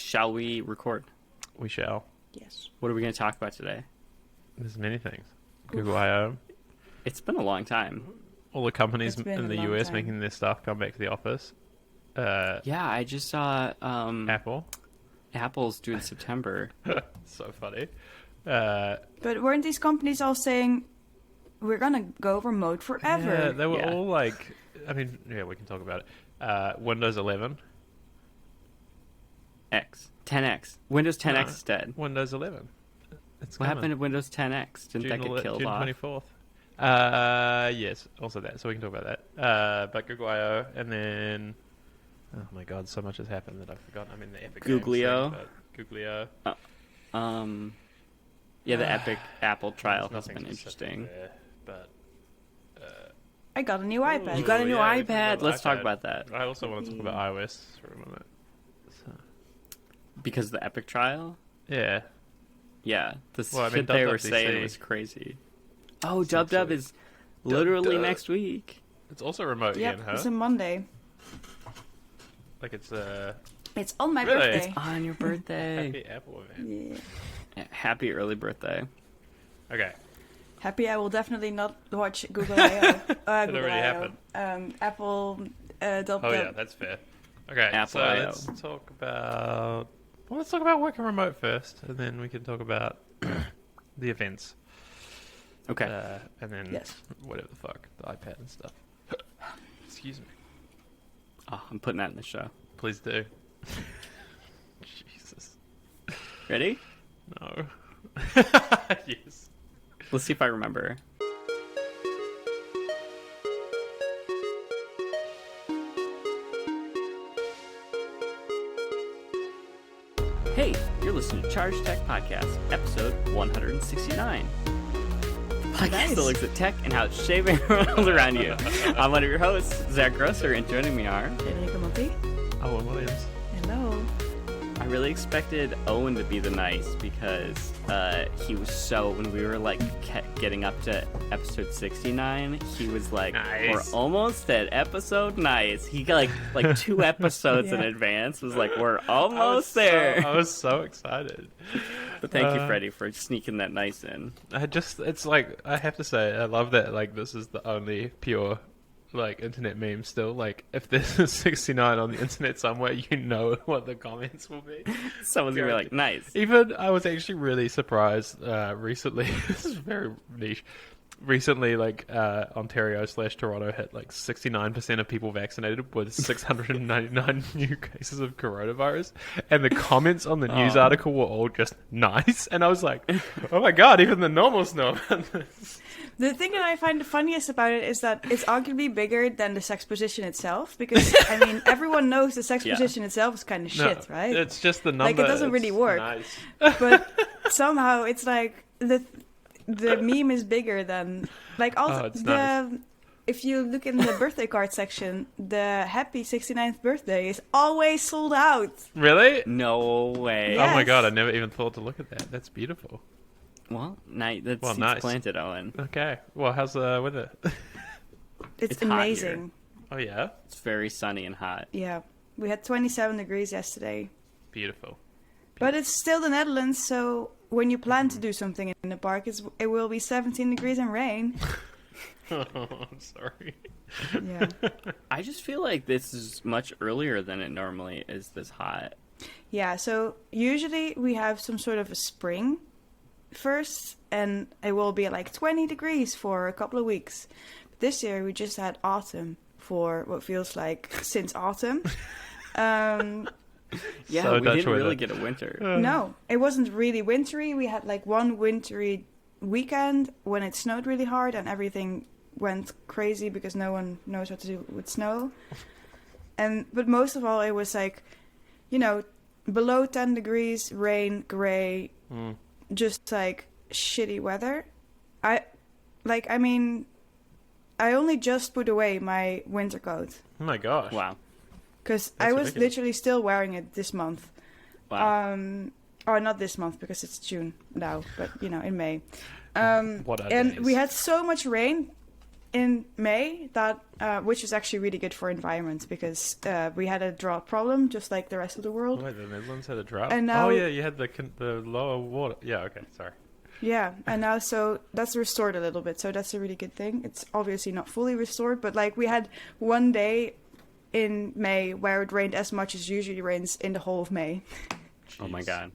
shall we record? We shall. Yes. What are we going to talk about today? There's many things. Google I/O. It's been a long time. All the companies It's been in a the long US time. making their stuff come back to the office. Yeah, I just saw Apple. Apple's due in September. So funny. But weren't these companies all saying we're gonna go remote forever? Yeah, they were Yeah. all like, I mean, yeah, we can talk about it. Windows 11. X. 10X. Windows 10X No, is dead. Windows 11. It's What coming. happened to Windows 10X? Didn't that get killed June off? 24th. Yes, also that. So we can talk about that. But Google I/O, and then, oh my god, so much has happened that I've forgotten. I'm in the Epic Games Googlio. thing, but Googlio. Yeah, the Epic Apple trial There's has nothing been specific interesting. there, but I got a new iPad. You got a new yeah, we can iPad. talk Let's talk iPad. about that. I also want to talk about iOS for a moment. So, Because of the Epic trial? yeah. Yeah. The Well, I mean, shit they were WWDC. saying was crazy. Oh, It's Dub actually- is literally Dub. next week. It's also remote Yep, again, huh? it's a Monday. Like it's It's on my Really? birthday. On your birthday. happy Apple event. Yeah. Yeah, happy early birthday. Okay. Happy I will definitely not watch Google I/O. Google already I/O. happened. Apple. Oh yeah, that's fair. Okay, Apple so I/O. let's talk about. Well, let's talk about working remote first, and then we can talk about the events. Okay. And then Yes. whatever the fuck, the iPad and stuff. Excuse me. Oh, I'm putting that in the show. Please do. Jesus. Ready? No. Yes. Let's see if I remember. Hey, you're listening to Charge Tech Podcast, episode 169. The podcast Nice. that looks at tech and how it's shaping the world around you. I'm one of your hosts, Zach Grosser, and joining me are... Frederique Monty. Owen Williams. Hello. I really expected Owen to be the nice because he was so, when we were like getting up to episode 69, he was like, Nice. we're almost at episode nice. He got like 2 episodes in Yeah. advance was like, we're almost there. I was so excited. But thank you, Freddie, for sneaking that nice in. It's like, I have to say, I love that, like, this is the only pure, like, internet meme still. Like, if there's a 69 on the internet somewhere, you know what the comments will be. Someone's gonna be like, nice. Even, I was actually really surprised, recently, this is very niche, recently, like, Ontario/Toronto hit, like, 69% of people vaccinated with 699 new cases of coronavirus, and the comments on the news article were all just nice, and I was like, oh my god, even the normals know about this. The thing that I find the funniest about it is that it's arguably bigger than the sex position itself, because I mean everyone knows the sex Yeah. position itself is kind of shit, right? It's just the number. Like, it doesn't really It's work. Nice. But somehow it's like the meme is bigger than like also it's nice. if you look in the birthday card section, the happy 69th birthday is always sold out. Really? No way. Yeah. Oh my Yes. god, I never even thought to look at that. That's beautiful. Well, that's Well, seeds nice. planted, Owen. Okay. Well, how's the weather? It's It's hot amazing. Oh yeah, It's very sunny and hot. Yeah. We had 27 degrees yesterday. beautiful. But it's still the Netherlands, so when you plan to do something in the park, it will be 17 degrees and rain. I'm sorry. Yeah. I just feel like this is much earlier than it normally is this hot. Yeah, so usually we have some sort of a spring first, and it will be like 20 degrees for a couple of weeks. But this year we just had autumn for what feels like since autumn. Yeah, So we Dutch didn't really weather. get a winter. No, it wasn't really wintry. We had like one wintry weekend when it snowed really hard and everything went crazy because no one knows what to do with snow. But most of all, it was like, you know, below 10 degrees, rain, gray, just like shitty weather. I only just put away my winter coat Oh my gosh. Wow. because That's I was ridiculous. literally still wearing it this month. Wow. Or not this month because it's June now, but you know, in May. What a And days. we had so much rain in May, that which is actually really good for environments because we had a drought problem just like the rest of the world. Wait, the Netherlands had a drought? And now, oh, yeah, you had the lower water. Yeah, okay, sorry. Yeah, and now so that's restored a little bit, so that's a really good thing. It's obviously not fully restored, but like we had one day in May where it rained as much as usually rains in the whole of May. Oh my god.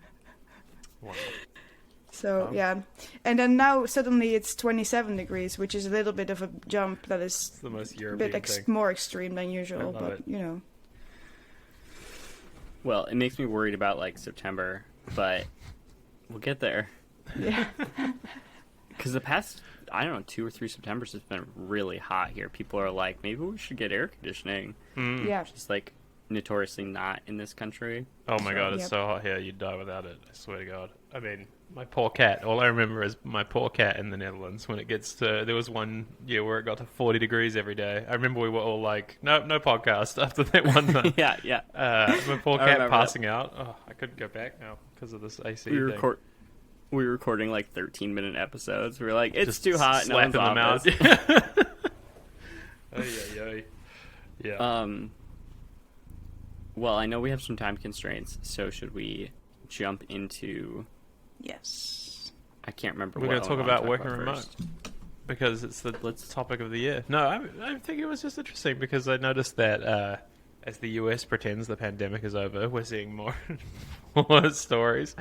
Wow. So yeah, and then now suddenly it's 27 degrees, which is a little bit of a jump that is It's the most a European bit thing. more extreme than usual, love but it. you know. Well, it makes me worried about like September, but we'll get there. Yeah. Because the past, I don't know, 2 or 3 Septembers has been really hot here. People are like, maybe we should get air conditioning. Yeah. Just like notoriously not in this country. Oh my god, it's Yep. so hot here, you'd die without it. I swear to God. I mean, my poor cat. All I remember is my poor cat in the Netherlands when it gets to... There was one year where it got to 40 degrees every day. I remember we were all like, no podcast after that one time. Yeah, yeah. My poor I cat remember passing out. Oh, I couldn't go back now because of this AC thing. We were recording like 13-minute episodes. We were like, it's Just too hot. No one's slapping them on out. this. Yeah. Well, I know we have some time constraints, so should we jump into... Yes. I can't remember We're what going to talk I wanna about working about remote first. because it's the topic of the year. No, I think it was just interesting because I noticed that as the US pretends the pandemic is over, we're seeing more and more stories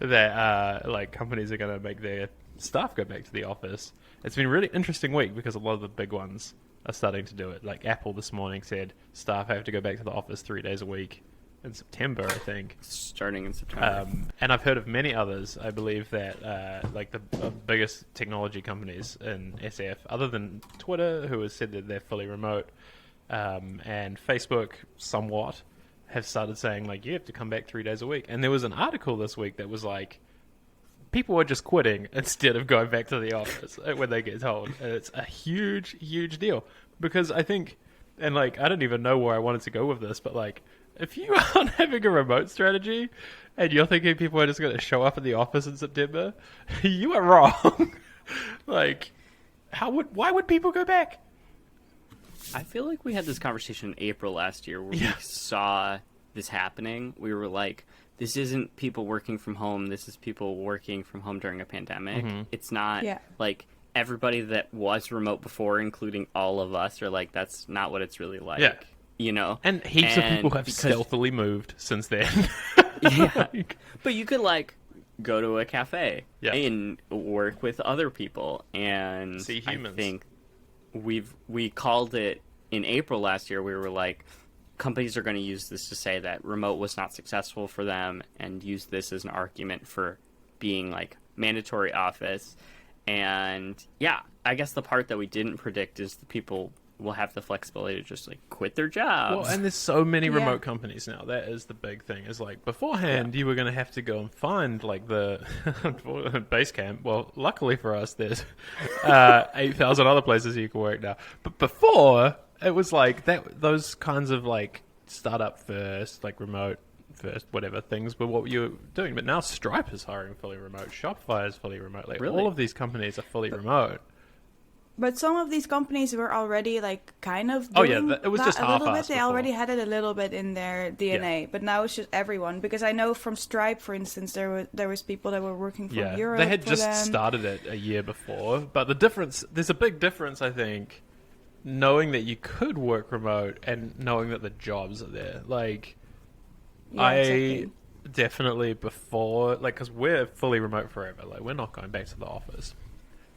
that like companies are going to make their staff go back to the office. It's been a really interesting week because a lot of the big ones are starting to do it. Like Apple this morning said staff have to go back to the office 3 days a week in September, I think. Starting in September. And I've heard of many others. I believe that like the biggest technology companies in SF, other than Twitter, who has said that they're fully remote, and Facebook somewhat, have started saying like you have to come back 3 days a week. And there was an article this week that was like people are just quitting instead of going back to the office when they get told. And it's a huge, huge deal because I think, and like I don't even know where I wanted to go with this, but like if you aren't having a remote strategy and you're thinking people are just going to show up at the office in September, you are wrong. Like, why would people go back? I feel like we had this conversation in April last year where Yeah. we saw this happening. We were like, this isn't people working from home. This is people working from home during a pandemic. Mm-hmm. It's not Yeah. like everybody that was remote before, including all of us, are like, that's not what it's really like. Yeah. You know? And heaps of people have because- stealthily moved since then. Yeah. But you could like go to a cafe Yeah. and work with other people and See humans. I think we called it in April last year. We were like, companies are going to use this to say that remote was not successful for them and use this as an argument for being like mandatory office. And yeah, I guess the part that we didn't predict is the people will have the flexibility to just like quit their jobs. Well, and there's so many Yeah. remote companies now. That is the big thing. Is like beforehand, you were going to have to go and find like the base camp. Well, luckily for us, there's 8,000 other places you can work now. But before, it was like that. Those kinds of like startup first, like remote first, whatever things were what you were doing. But now Stripe is hiring fully remote. Shopify is fully remote. Like Really? all of these companies are fully remote. But some of these companies were already like kind of Oh, yeah, doing it was that just a little half-assed bit. They already before. had it a little bit in their DNA, but now it's just everyone. Because I know from Stripe, for instance, there was people that were working from Yeah, Europe. they had for just them. started it a year before, but the difference, there's a big difference, I think, knowing that you could work remote and knowing that the jobs are there. Like, Yeah, I exactly. definitely before, like, because we're fully remote forever, like, we're not going back to the office.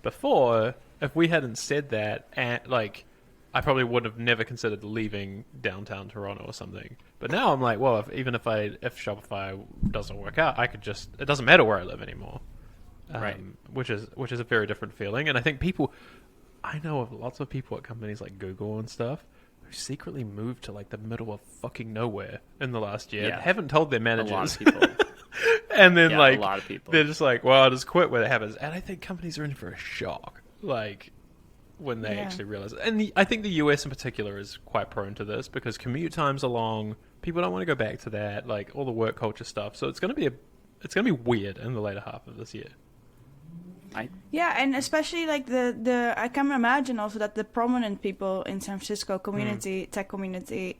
Before, if we hadn't said that, and like, I probably would have never considered leaving downtown Toronto or something. But now I'm like, well, if Shopify doesn't work out, I could just, it doesn't matter where I live anymore. Right. Which is a very different feeling. And I think I know of lots of people at companies like Google and stuff who secretly moved to like the middle of fucking nowhere in the last year. Yeah. Haven't told their a managers. lot of people. And then Yeah, like a lot of people. they're just like, well, I'll just quit when it happens. And I think companies are in for a shock, like when they Yeah. actually realize it. And I think the US in particular is quite prone to this because commute times are long. People don't want to go back to that, like all the work culture stuff. So it's going to be weird in the later half of this year. Yeah, and especially like the I can imagine also that the prominent people in San Francisco community, tech community,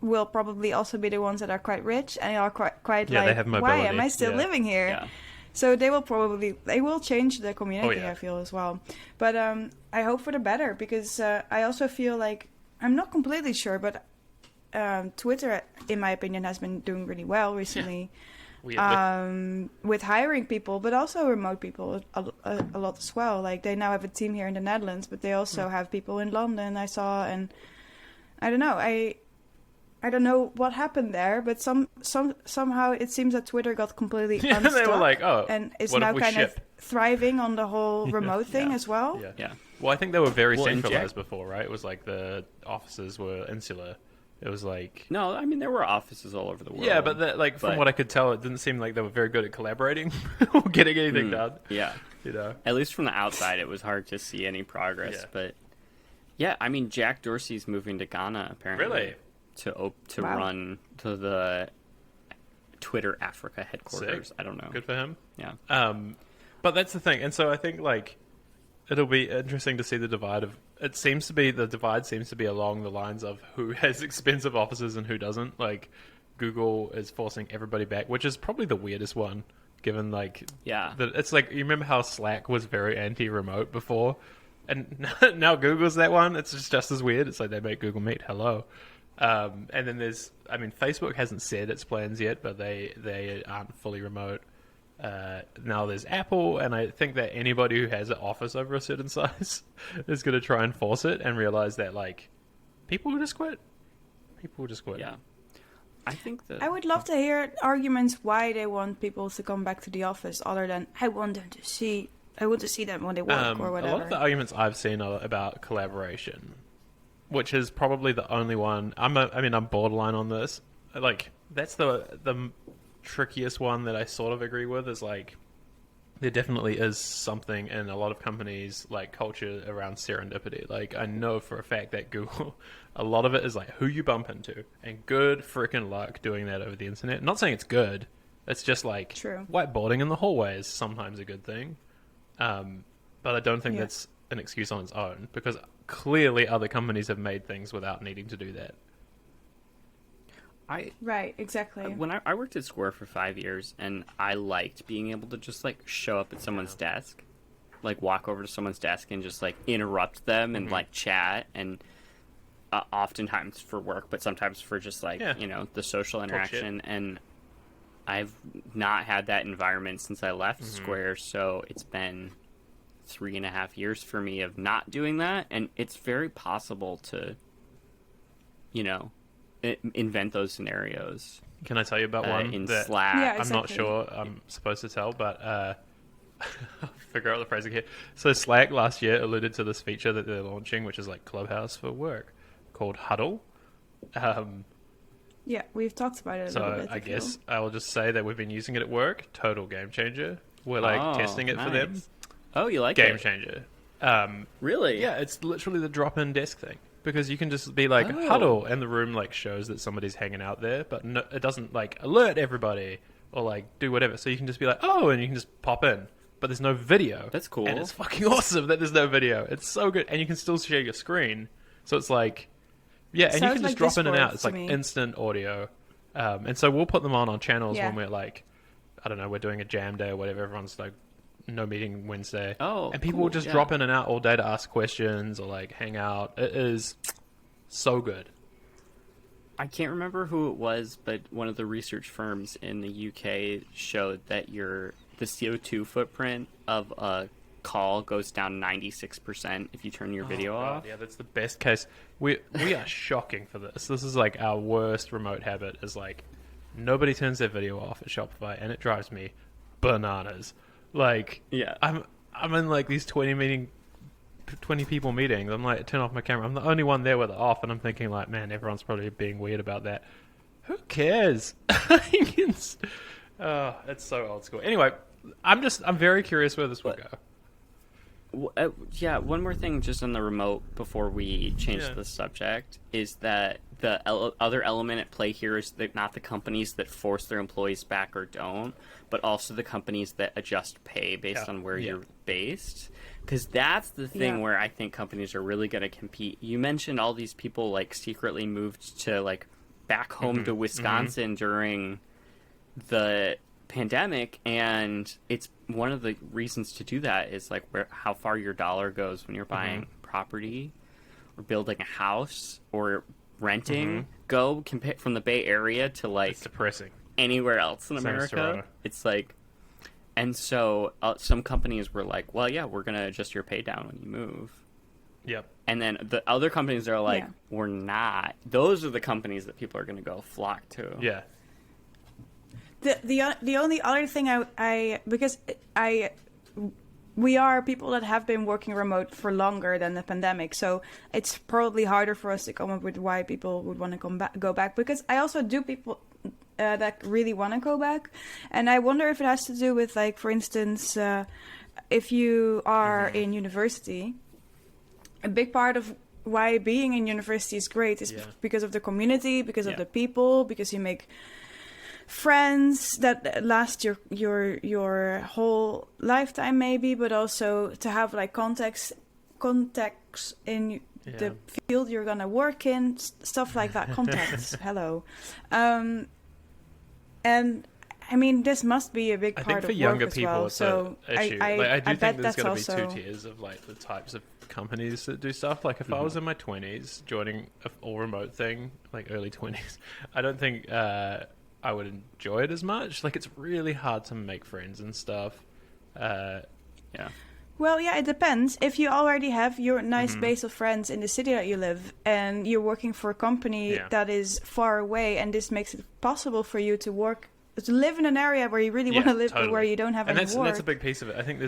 will probably also be the ones that are quite rich and are quite Yeah, they like, have why mobility. am I still Yeah. living here? Yeah. So they will change the community, yeah. I feel, as well. But I hope for the better, because I also feel like, I'm not completely sure, but Twitter, in my opinion, has been doing really well recently. With hiring people, but also remote people a lot as well. Like, they now have a team here in the Netherlands, but they also have people in London, I saw. And I don't know, I don't know what happened there, but somehow it seems that Twitter got completely unstuck. They were like, oh, and is what if now we kind ship? of thriving on the whole remote thing as well. Yeah. Well, I think they were very Well, and centralized before, right? It was like the offices were insular. It was like... No, I mean, there were offices all over the world. Yeah, but from what I could tell, it didn't seem like they were very good at collaborating or getting anything done. Yeah. You know? At least from the outside, it was hard to see any progress. Yeah. But yeah, I mean, Jack Dorsey's moving to Ghana, apparently. Really? To Wow. run to the Twitter Africa headquarters. Sick. I don't know. Good for him. Yeah. But that's the thing. And so I think, like, it'll be interesting to see the divide of... the divide seems to be along the lines of who has expensive offices and who doesn't. Like, Google is forcing everybody back, which is probably the weirdest one, given, like... Yeah. It's like, you remember how Slack was very anti-remote before? And now Google's that one. It's just as weird. It's like they make Google Meet. Hello. And then Facebook hasn't said its plans yet, but they aren't fully remote. Now there's Apple, and I think that anybody who has an office over a certain size is going to try and force it and realize that, like, people will just quit. Yeah. I think that... I would love to hear arguments why they want people to come back to the office, other than I want to see them when they work or whatever. A lot of the arguments I've seen are about collaboration, which is probably the only one. I'm borderline on this. Like, that's the trickiest one that I sort of agree with. Is like, there definitely is something in a lot of companies, like, culture around serendipity. Like, I know for a fact that Google, a lot of it is like who you bump into, and good freaking luck doing that over the internet. Not saying it's good. It's just like, True. Whiteboarding in the hallway is sometimes a good thing. But I don't think that's an excuse on its own, because clearly other companies have made things without needing to do that. Right, exactly. When I worked at Square for 5 years, and I liked being able to just, like, show up at someone's desk, like, walk over to someone's desk and just, like, interrupt them and, like, chat, and oftentimes for work, but sometimes for just, like, you know, the social interaction. And I've not had that environment since I left Square, so it's been 3.5 years for me of not doing that, and it's very possible to, you know, invent those scenarios. Can I tell you about one in that Slack? Yeah, I'm not exactly. sure I'm supposed to tell, but I'll figure out the phrasing here. So Slack last year alluded to this feature that they're launching, which is like Clubhouse for work, called Huddle. Yeah, we've talked about it a little So bit. I guess I will just say that we've been using it at work. Total game changer. We're like testing it for them. Nice. Oh, you like Game it? changer. Really? Yeah, it's literally the drop-in desk thing. Because you can just be like, Oh. Huddle, and the room like shows that somebody's hanging out there, but no, it doesn't like alert everybody or like do whatever. So you can just be like, oh, and you can just pop in. But there's no video. That's cool. And it's fucking awesome that there's no video. It's so good. And you can still share your screen. So it's like, yeah, and you Sounds can just like drop in and Discord out. It's to like me. instant audio. And so we'll put them on channels Yeah. when we're like, I don't know, we're doing a jam day or whatever. Everyone's like, no meeting Wednesday. Oh, and people cool, will just yeah. drop in and out all day to ask questions or like hang out. It is so good. I can't remember who it was, but one of the research firms in the UK showed that the CO2 footprint of a call goes down 96% if you turn your video off. Yeah, that's the best case. We are shocking for this. This is like our worst remote habit. Is like nobody turns their video off at Shopify, and it drives me bananas. Like, Yeah. I'm in like these 20 people meetings. I'm like, turn off my camera. I'm the only one there with it off, and I'm thinking like, man, everyone's probably being weird about that. Who cares? It's so old school. Anyway, I'm very curious where this will go. Yeah, one more thing just on the remote before we change Yeah. the subject is that the other element at play here is that not the companies that force their employees back or don't, but also the companies that adjust pay based Yeah. on where Yeah. you're based. Because that's the thing Yeah. where I think companies are really going to compete. You mentioned all these people like secretly moved to like back home to Wisconsin during the pandemic, and it's one of the reasons to do that is like how far your dollar goes when you're buying property or building a house or renting. Go compare from the Bay Area to like It's depressing. anywhere else in Same as America. Toronto. It's like, and so some companies were like, well, yeah, we're gonna adjust your pay down when you move. Yep. And then the other companies are like, Yeah. we're not. Those are the companies that people are going to go flock to. Yeah. The only other thing we are people that have been working remote for longer than the pandemic, so it's probably harder for us to come up with why people would want to go back. Because I also do people that really want to go back, and I wonder if it has to do with, like, for instance, if you are in university, a big part of why being in university is great is because of the community, because of the people, because you make friends that last your whole lifetime maybe, but also to have like contacts in the field you're gonna work in, stuff like that. Contacts. Hello. And I mean, this must be a big part I think for of younger work as people, well. it's So an issue. I Like, I do bet think there's that's going to be also two tiers of like the types of companies that do stuff. Like if I was in my 20s joining an all remote thing, like early 20s, I don't think I would enjoy it as much. Like it's really hard to make friends and stuff. Yeah. Well, yeah, it depends. If you already have your nice base of friends in the city that you live, and you're working for a company that is far away, and this makes it possible for you to live in an area where you really want to live, but where you don't have any work. And that's a big piece of it. I think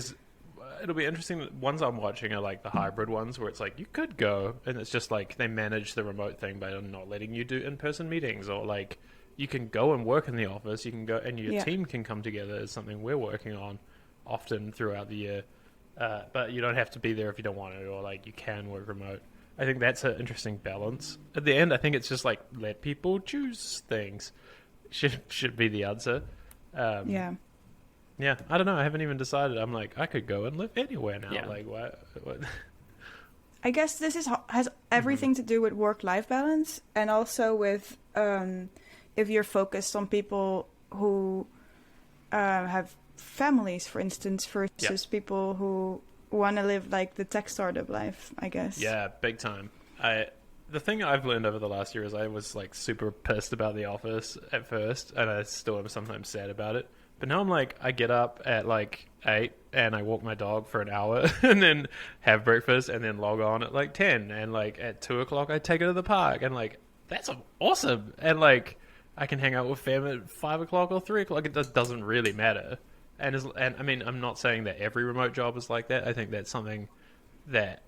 it'll be interesting. The ones I'm watching are like the hybrid ones where it's like you could go, and it's just like they manage the remote thing by not letting you do in-person meetings, or like you can go and work in the office. You can go, and your team can come together. Is something we're working on often throughout the year. But you don't have to be there if you don't want to, or like you can work remote. I think that's an interesting balance. At the end, I think it's just like let people choose things. Should be the answer. Yeah, I don't know. I haven't even decided. I'm like, I could go and live anywhere now. Yeah. Like, what? I guess this has everything to do with work-life balance, and also with if you're focused on people who have families, for instance, versus people who want to live like the tech startup life, I guess. Yeah, big time. The thing I've learned over the last year is I was like super pissed about the office at first, and I still am sometimes sad about it. But now I'm like, I get up at like 8 and I walk my dog for an hour and then have breakfast and then log on at like 10, and like at 2 o'clock I take her to the park, and like that's awesome. And like I can hang out with fam at 5 o'clock or 3 o'clock. It doesn't really matter. And I mean, I'm not saying that every remote job is like that. I think that's something that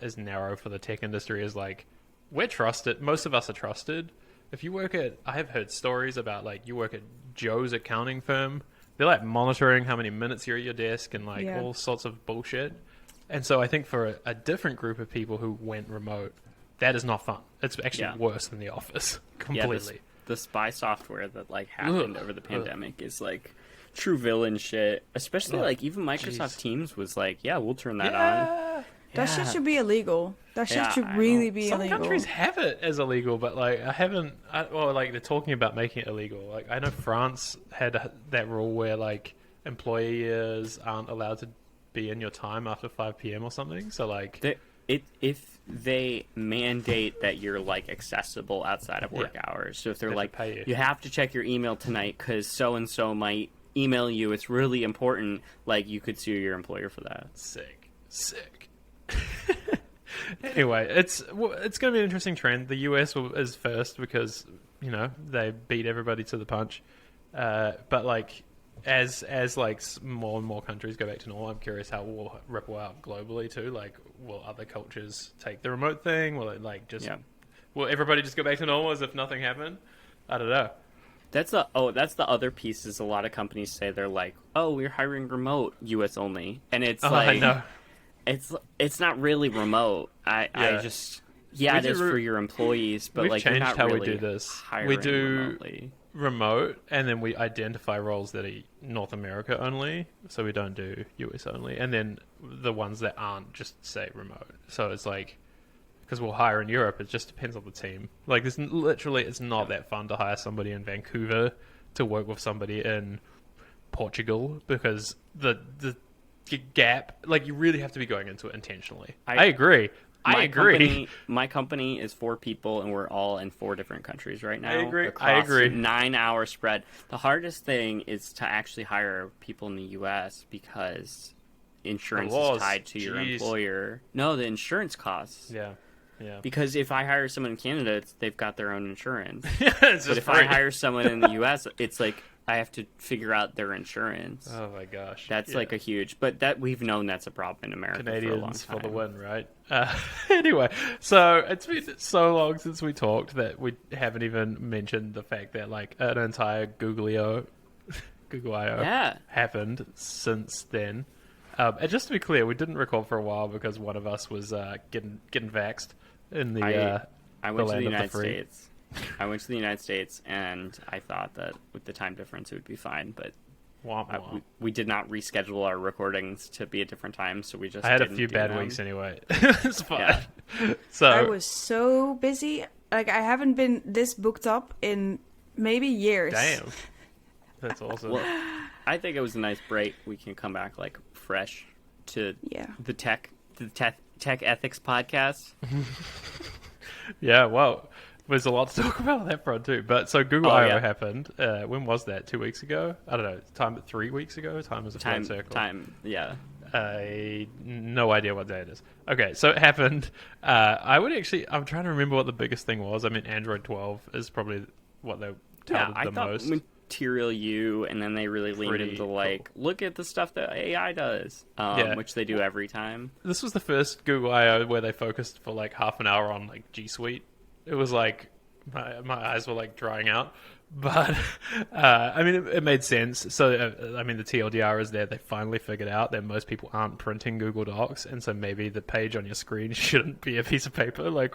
is narrow for the tech industry. Is like we're trusted. Most of us are trusted. If you work I have heard stories about like you work at Joe's accounting firm. They're like monitoring how many minutes you're at your desk and like all sorts of bullshit. And so I think for a different group of people who went remote, that is not fun. It's actually worse than the office completely. Yeah, the spy software that like happened over the pandemic is like true villain shit. Especially like even Microsoft Teams was like, yeah, we'll turn that on. That shit should be illegal. That shit should really be Some illegal. countries have it as illegal, but like like they're talking about making it illegal. Like I know France had that rule where like employers aren't allowed to be in your time after 5 p.m. or something. So like if they mandate that you're like accessible outside of work hours. So if they're like, you have to check your email tonight because so and so might email you, it's really important. Like you could sue your employer for that. Sick. Anyway, it's going to be an interesting trend. The US is first because they beat everybody to the punch. But like as like more and more countries go back to normal, I'm curious how it will ripple out globally too. Like, will other cultures take the remote thing? Will it like just will everybody just go back to normal as if nothing happened? I don't know. That's the other piece. Is a lot of companies say they're like, oh, we're hiring remote, US only, and it's like, I know. it's not really remote. I just We it is do- for your employees, but We've like you're changed not how really we do this. hiring We do remotely. remote, and then we identify roles that are North America only, so we don't do US only, and then the ones that aren't just say remote. So it's like, because we'll hire in Europe, it just depends on the team. Like, it's not that fun to hire somebody in Vancouver to work with somebody in Portugal, because the gap, like, you really have to be going into it intentionally. I agree. I agree. My company is 4 people, and we're all in 4 different countries right now. I agree. Across a 9-hour spread. The hardest thing is to actually hire people in the U.S. because insurance is tied to your employer. No, the insurance costs. Yeah. Because if I hire someone in Canada, they've got their own insurance. But if I hire someone in the U.S., it's like I have to figure out their insurance. Oh my gosh, that's like a huge. But that we've known that's a problem in America Canadians for a long time. for the win, right? Anyway, so it's been so long since we talked that we haven't even mentioned the fact that like an entire Google I/O happened since then. And just to be clear, we didn't record for a while because one of us was getting vaxxed in the I went to the land of United the free. States. I went to the United States, and I thought that with the time difference it would be fine, but we did not reschedule our recordings to be at different times, so we just I had a didn't few do bad them. weeks anyway. It's fine. Yeah. So I was so busy. Like, I haven't been this booked up in maybe years. damn, that's awesome. Well, I think it was a nice break. We can come back like fresh to the tech ethics podcast. Yeah, well, there's a lot to talk about on that front too. But so Google I/O yeah. happened. When was that? 2 weeks ago? I don't know. 3 weeks ago? Time is a flat circle. Yeah. No idea what day it is. Okay, so it happened. I'm trying to remember what the biggest thing was. I mean, Android 12 is probably what they touted I the thought most. Material U, and then they really leaned Pretty into like, look at the stuff that AI does, which they do every time. This was the first Google I/O where they focused for like half an hour on like G Suite. It was like my eyes were like drying out, but I mean it made sense. So I mean the TLDR is there. They finally figured out that most people aren't printing Google Docs, and so maybe the page on your screen shouldn't be a piece of paper. Like,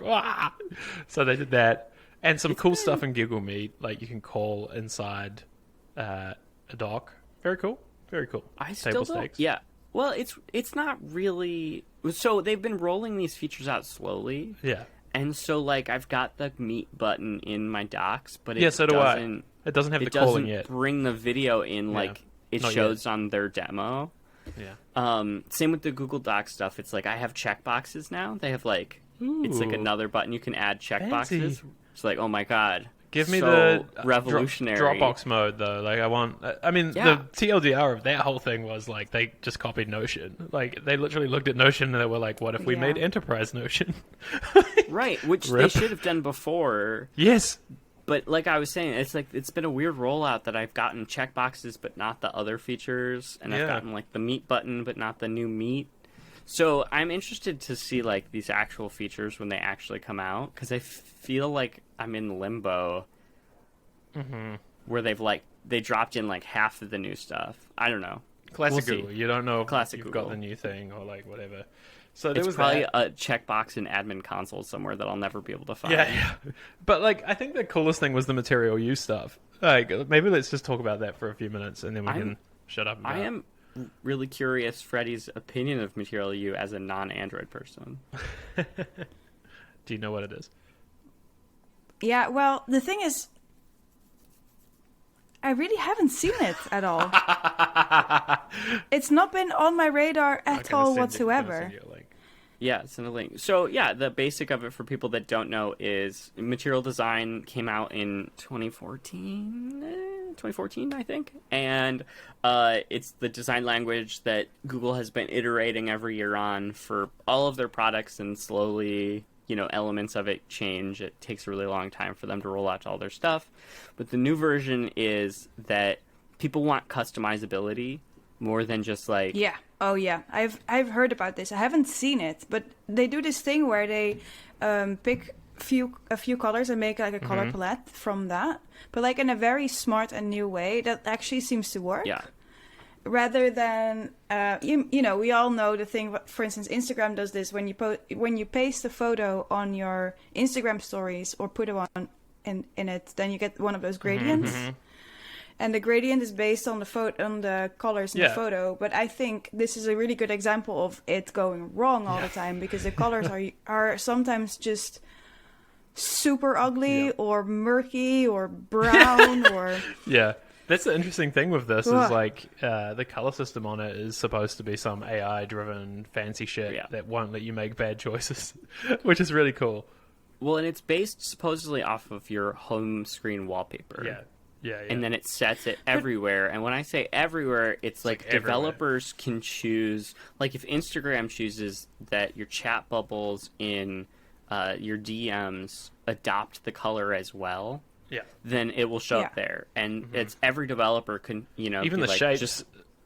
so they did that, and some cool stuff in Google Meet, like you can call inside a doc. Very cool. Very cool. I still don't. Yeah. Well, it's not really. So they've been rolling these features out slowly. Yeah. And so, like, I've got the Meet button in my docs, but it so do doesn't. It doesn't have the calling yet. It doesn't bring the video in like it shows on their demo. Yeah. Same with the Google Docs stuff. It's like I have checkboxes now. They have like it's like another button you can add checkboxes. It's like, oh my god. Give me so the revolutionary Dropbox mode though. Like the TLDR of that whole thing was like they just copied Notion. Like they literally looked at Notion and they were like, "What if we made Enterprise Notion?" Right, which they should have done before. Yes, but like I was saying, it's like it's been a weird rollout that I've gotten checkboxes but not the other features, and I've gotten like the Meet button but not the new Meet. So I'm interested to see like these actual features when they actually come out, because I feel like I'm in limbo where they dropped in like half of the new stuff. I don't know. Classic Google. You don't know if you've Google. got the new thing or like whatever. So it's probably a checkbox in admin console somewhere that I'll never be able to find. Yeah. But like I think the coolest thing was the Material U stuff. Like maybe let's just talk about that for a few minutes and then we can shut up. I am really curious Freddie's opinion of Material U as a non-Android person. Do you know what it is? Yeah, well, the thing is, I really haven't seen it at all. It's not been on my radar at all whatsoever. Yeah, send a link. So, yeah, the basic of it for people that don't know is Material Design came out in 2014, I think. And it's the design language that Google has been iterating every year on for all of their products, and slowly, elements of it change. It takes a really long time for them to roll out to all their stuff. But the new version is that people want customizability more than just like... Yeah. Oh, yeah. I've heard about this. I haven't seen it, but they do this thing where they pick a few colors and make like a color palette from that, but like in a very smart and new way that actually seems to work. Yeah. rather than you know, we all know the thing. For instance, Instagram does this when you paste a photo on your Instagram stories or put it on in it, then you get one of those gradients. And the gradient is based on the colors in the photo. But I think this is a really good example of it going wrong all the time, because the colors are sometimes just super ugly or murky or brown or That's the interesting thing with this is like the color system on it is supposed to be some AI driven fancy shit that won't let you make bad choices, which is really cool. Well, and it's based supposedly off of your home screen wallpaper. Yeah. And then it sets it everywhere. And when I say everywhere, it's like developers can choose, like if Instagram chooses that your chat bubbles in your DMs adopt the color as well, then it will show up there. And it's every developer can, you know, even the like, shapes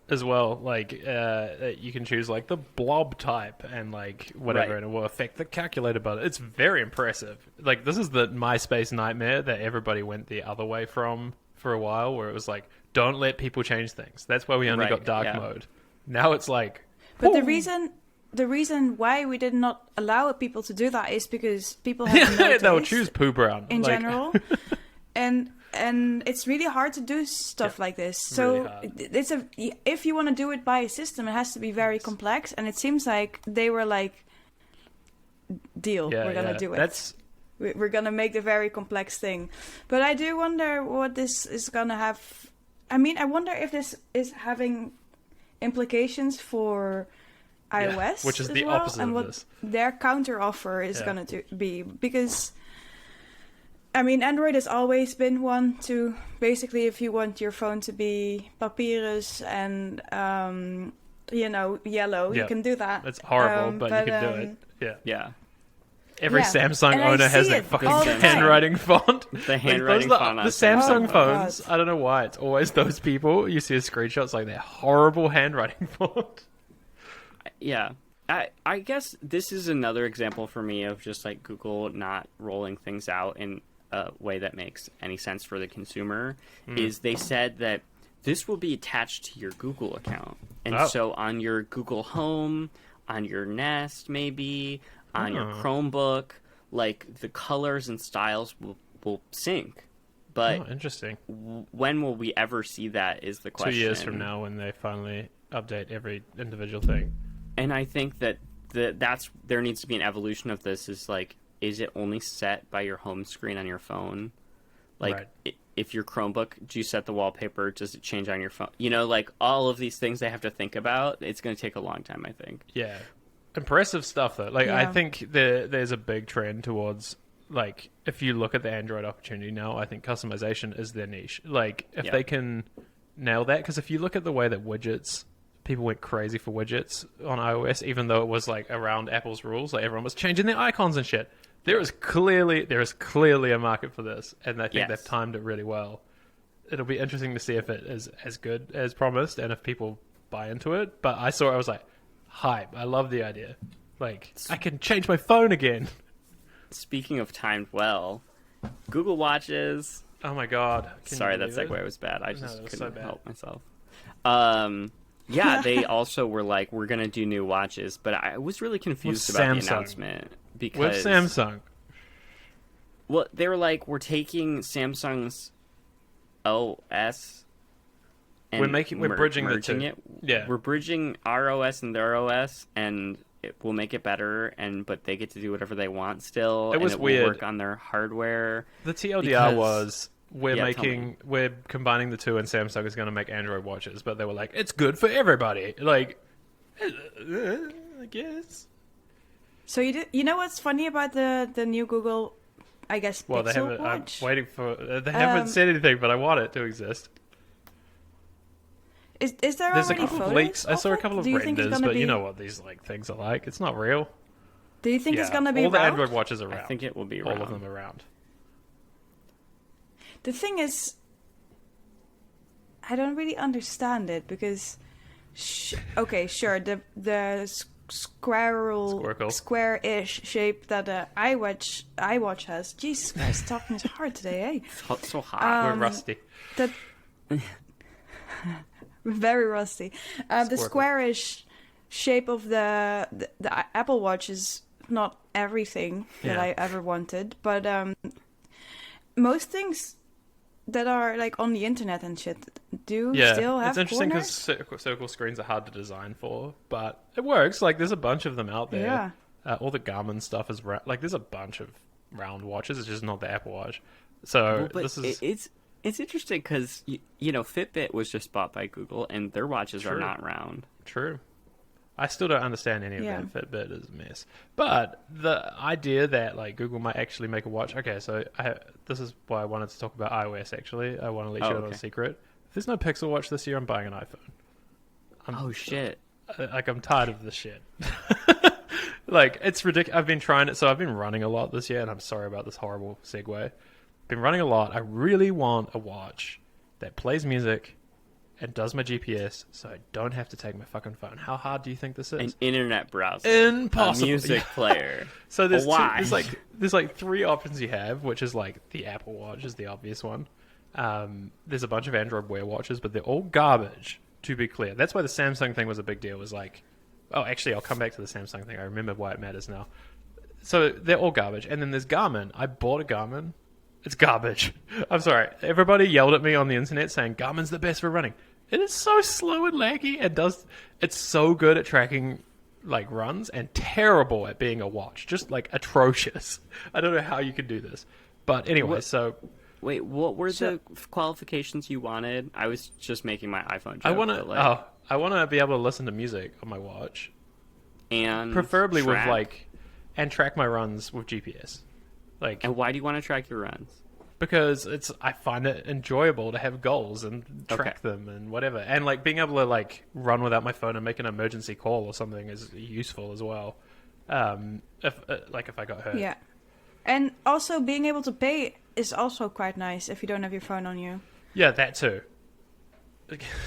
as well. Like you can choose like the blob type and like whatever, and it will affect the calculator button. It's very impressive. Like this is the MySpace nightmare that everybody went the other way from for a while, where it was like, don't let people change things. That's why we only got dark mode. Now it's like, but the reason why we did not allow people to do that is because people have no taste they'll choose poo brown in general, and it's really hard to do stuff like this. So it's if you want to do it by a system, it has to be very complex, and it seems like they were like, deal, we're gonna do it. We're going to make the very complex thing. But I do wonder what this is going to have. I mean, I wonder if this is having implications for iOS, which is the well, opposite and of what this. Their counter offer is going to be. Because, I mean, Android has always been one to basically, if you want your phone to be papyrus and, you know, yellow, you can do that. It's horrible, but you can do it. Yeah. Every Samsung owner has that fucking handwriting font. The handwriting font. The Samsung phones, I don't know why, it's always those people. You see a screenshot, it's like their horrible handwriting font. Yeah. I guess this is another example for me of just like Google not rolling things out in a way that makes any sense for the consumer. Is they said that this will be attached to your Google account. And so on your Google Home, on your Nest maybe, on your Chromebook, like the colors and styles will sync. But interesting. When will we ever see that is the question. 2 years from now when they finally update every individual thing. And I think that there needs to be an evolution of this. Is like, is it only set by your home screen on your phone? Like, if your Chromebook, do you set the wallpaper? Does it change on your phone? You know, like all of these things they have to think about. It's going to take a long time, I think. Yeah. Impressive stuff, though. Like, I think there's a big trend towards, like, if you look at the Android opportunity now, I think customization is their niche. Like, if they can nail that, because if you look at the way that people went crazy for widgets on iOS, even though it was, like, around Apple's rules, like, everyone was changing their icons and shit. There is clearly a market for this, and I think they've timed it really well. It'll be interesting to see if it is as good as promised, and if people buy into it. But I saw it, I was like, hype. I love the idea. Like, I can change my phone again. Speaking of timed well, Google Watches. Oh my god. Sorry, that segue was bad. I just couldn't help myself. Yeah, they also were like, we're going to do new watches, but I was really confused about the announcement. Because with Samsung. Well, they were like, we're taking Samsung's OS and we're bridging merging the two. Yeah. We're bridging our OS and their OS, and we'll make it better, but they get to do whatever they want still. It was and weird. Will work on their hardware. The TLDR was we're combining the two, and Samsung is going to make Android watches, but they were like, it's good for everybody. Like, I guess. So you know what's funny about the new Google, I guess, Pixel Watch? I'm waiting for. They haven't said anything, but I want it to exist. Is there There's already a couple of photos leaks. I saw a couple of renders, but you know what these things are like. It's not real. Do you think it's gonna be all the around? Android watches are around? I think it will be around. All of them around. The thing is, I don't really understand it because, okay, sure, the square-ish shape that the iWatch has. Jesus Christ, talking is hard today, eh? It's so hot. We're rusty. Very rusty. The Squircle. squarish shape of the Apple Watch is not everything that Yeah. I ever wanted, but most things that are like on the internet and shit do still have it's interesting corners. because circle screens are hard to design for, but it works. Like, there's a bunch of them out there. Yeah. All the Garmin stuff is like, there's a bunch of round watches. It's just not the Apple Watch. So Well, but this is it's interesting because you know Fitbit was just bought by Google and their watches are True. not round. true. I still don't understand any of Yeah. that. Fitbit is a mess. But the idea that like Google might actually make a watch. Okay, so this is why I wanted to talk about iOS. Actually, I want to let you in on a okay. secret. If there's no Pixel Watch this year, I'm buying an iPhone. Oh shit! Like, I'm tired of this shit. Like, it's ridiculous. I've been trying it, so I've been running a lot this year, and I'm sorry about this horrible segue. Been running a lot. I really want a watch that plays music and does my GPS, so I don't have to take my fucking phone. How hard do you think this is? An internet browser, Impossible. a music player. So there's Why? there's like three options you have, which is like the Apple Watch is the obvious one. There's a bunch of Android Wear watches, but they're all garbage. To be clear, that's why the Samsung thing was a big deal. It was like, oh, actually, I'll come back to the Samsung thing. I remember why it matters now. So they're all garbage, and then there's Garmin. I bought a Garmin. It's garbage. I'm sorry. Everybody yelled at me on the internet saying Garmin's the best for running. It is so slow and laggy. It's so good at tracking like runs and terrible at being a watch. Just like atrocious. I don't know how you could do this. But anyway, so Wait, what were the qualifications you wanted? I was just making my iPhone joke. I want but, like, to be able to listen to music on my watch, and preferably with track. like and track my runs with GPS. Like, And why do you want to track your runs? because I find it enjoyable to have goals and track them and whatever, and like being able to like run without my phone and make an emergency call or something is useful as well. If I got hurt, Yeah. And also being able to pay is also quite nice if you don't have your phone on you. yeah, that too.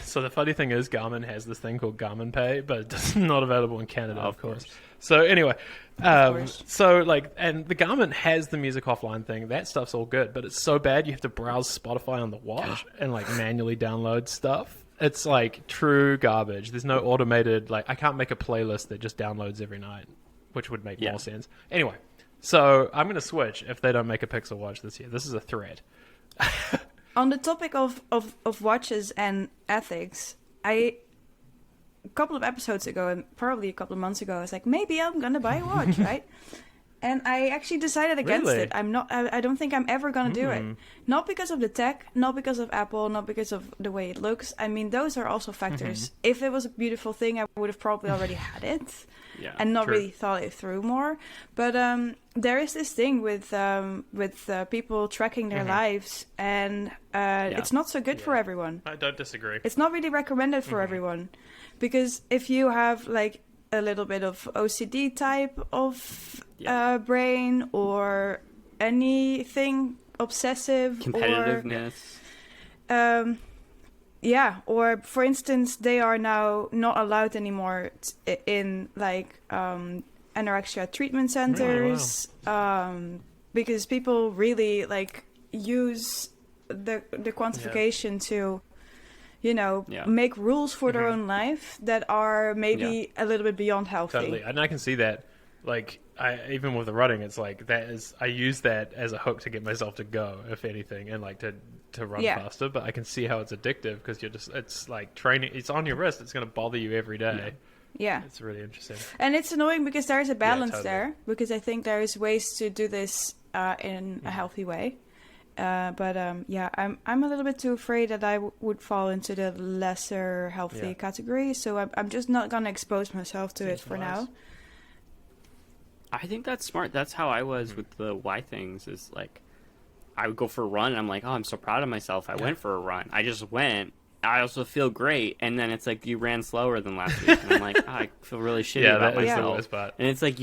So the funny thing is, Garmin has this thing called Garmin Pay, but it's not available in Canada, of course. So anyway, course. so like, and the Garmin has the music offline thing. That stuff's all good, but it's so bad you have to browse Spotify on the watch and like manually download stuff. It's like true garbage. There's no automated, like, I can't make a playlist that just downloads every night, which would make more sense. Anyway, so I'm going to switch if they don't make a Pixel Watch this year. This is a threat. On the topic of watches and ethics, a couple of episodes ago, and probably a couple of months ago, I was like, maybe I'm gonna buy a watch, right? And I actually decided against Really? it. I don't think I'm ever gonna do it. Not because of the tech, not because of Apple, not because of the way it looks. I mean, those are also factors. If it was a beautiful thing, I would have probably already had it. Yeah, And not true. really thought it through more. But there is this thing with people tracking their lives, and it's not so good for everyone. I don't disagree. It's not really recommended for everyone, because if you have like a little bit of OCD type of brain or anything obsessive competitiveness. Or for instance, they are now not allowed anymore in like anorexia treatment centers, because people really like use the quantification to, you know, make rules for their own life that are maybe a little bit beyond healthy. Totally, and I can see that. Like, even with the running, it's like I use that as a hook to get myself to go, if anything, and like to run faster. But I can see how it's addictive because it's like training. It's on your wrist. It's going to bother you every day. Yeah. It's really interesting. And it's annoying because there is a balance totally. there, because I think there is ways to do this in a healthy way. I'm a little bit too afraid that I would fall into the lesser healthy category, so I'm just not gonna expose myself to it for now. I think that's smart. That's how I was with the Y things. Is like, I would go for a run, and I'm like, oh, I'm so proud of myself. I went for a run. I just went. I also feel great, and then it's like you ran slower than last week, and I'm like, oh, I feel really shitty about that is myself. the worst part. And it's like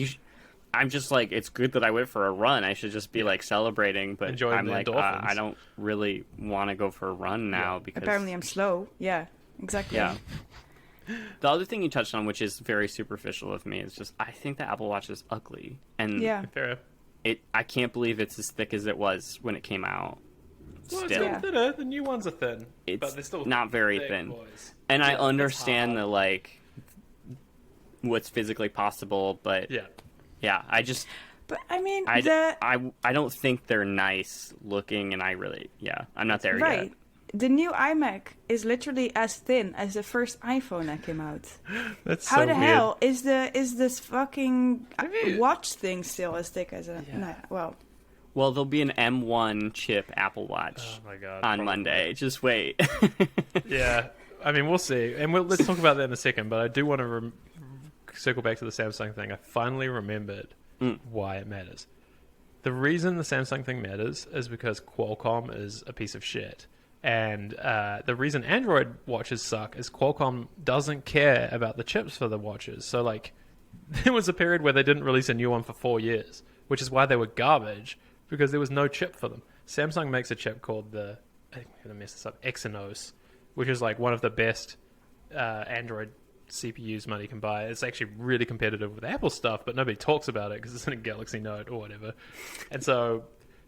I'm just like, it's good that I went for a run. I should just be like celebrating, but Enjoying I'm the like, endorphins. I don't really want to go for a run now because Apparently I'm slow. Yeah, exactly. Yeah. The other thing you touched on, which is very superficial of me, is just I think the Apple Watch is ugly, and Yeah. Fair. I can't believe it's as thick as it was when it came out. Well, still. Yeah. thinner. The new ones are thin, It's but they're still not very thick, thin. boys. And I Yeah, understand it's the hard. like what's physically possible, but Yeah. I just But I mean, I don't think they're nice looking, and I'm not there right. yet. The new iMac is literally as thin as the first iPhone that came out. That's How so the weird. hell is this fucking you- watch thing still as thick as a? Yeah. No, well, Well, there'll be an M1 chip Apple Watch Oh my god. on probably. Monday. Just wait. Yeah. I mean, we'll see, and let's talk about that in a second. But I do want to circle back to the Samsung thing. I finally remembered why it matters. The reason the Samsung thing matters is because Qualcomm is a piece of shit. And the reason Android watches suck is Qualcomm doesn't care about the chips for the watches. So, like, there was a period where they didn't release a new one for 4 years, which is why they were garbage, because there was no chip for them. Samsung makes a chip called I'm going to mess this up, Exynos, which is like one of the best Android CPUs money can buy. It's actually really competitive with Apple stuff, but nobody talks about it because it's in a Galaxy Note or whatever. And so